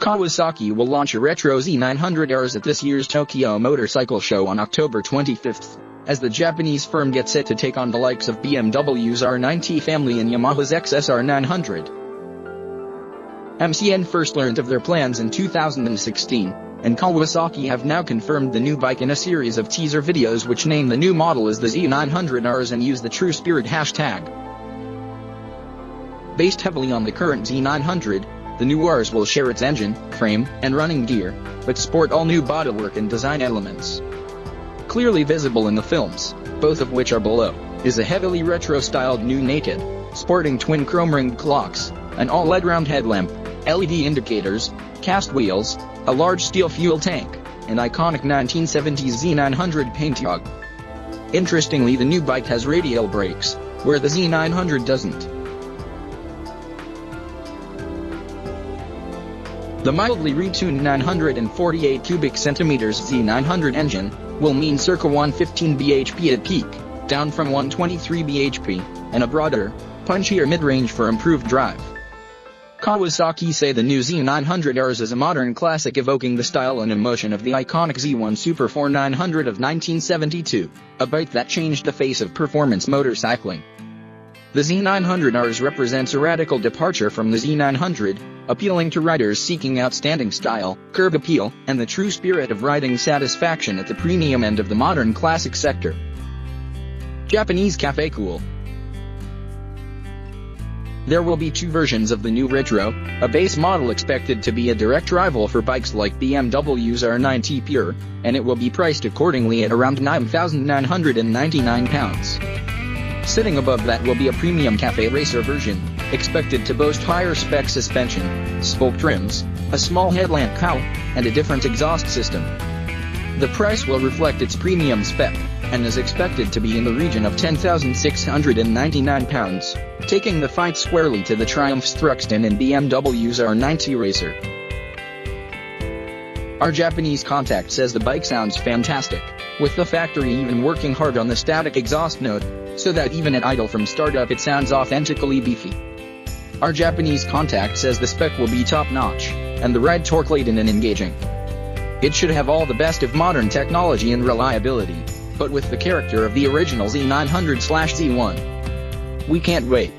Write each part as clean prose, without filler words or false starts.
Kawasaki will launch a retro Z900RS at this year's Tokyo Motorcycle Show on October 25th, as the Japanese firm gets set to take on the likes of BMW's R90 family and Yamaha's XSR 900. MCN first learned of their plans in 2016, and Kawasaki have now confirmed the new bike in a series of teaser videos which name the new model as the Z900RS and use the True Spirit hashtag. Based heavily on the current Z900, the new RS will share its engine, frame, and running gear, but sport all new bodywork and design elements. Clearly visible in the films, both of which are below, is a heavily retro-styled new naked, sporting twin chrome-ringed clocks, an all-LED round headlamp, LED indicators, cast wheels, a large steel fuel tank, and iconic 1970s Z900 paint job. Interestingly, the new bike has radial brakes, where the Z900 doesn't. The mildly retuned 948 cubic centimeters Z900 engine will mean circa 115 bhp at peak, down from 123 bhp, and a broader, punchier mid-range for improved drive. Kawasaki say the new Z900RS is a modern classic evoking the style and emotion of the iconic Z1 Super 4900 of 1972, a bike that changed the face of performance motorcycling. The Z900RS represents a radical departure from the Z900, appealing to riders seeking outstanding style, curb appeal, and the true spirit of riding satisfaction at the premium end of the modern classic sector. Japanese Cafe Cool. There will be two versions of the new retro, a base model expected to be a direct rival for bikes like BMW's R90 Pure, and it will be priced accordingly at around £9,999. Sitting above that will be a premium Cafe Racer version, expected to boast higher spec suspension, spoke trims, a small headlamp cowl, and a different exhaust system. The price will reflect its premium spec, and is expected to be in the region of £10,699, taking the fight squarely to the Triumph's Thruxton and BMW's R90 Racer. Our Japanese contact says the bike sounds fantastic, with the factory even working hard on the static exhaust note, so that even at idle from startup it sounds authentically beefy. Our Japanese contact says the spec will be top-notch, and the ride torque-laden and engaging. It should have all the best of modern technology and reliability, but with the character of the original Z900/Z1. We can't wait.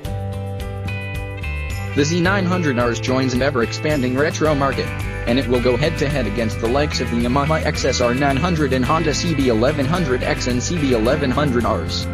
The Z900RS joins an ever-expanding retro market, and it will go head-to-head against the likes of the Yamaha XSR 900 and Honda CB1100X and CB1100RS.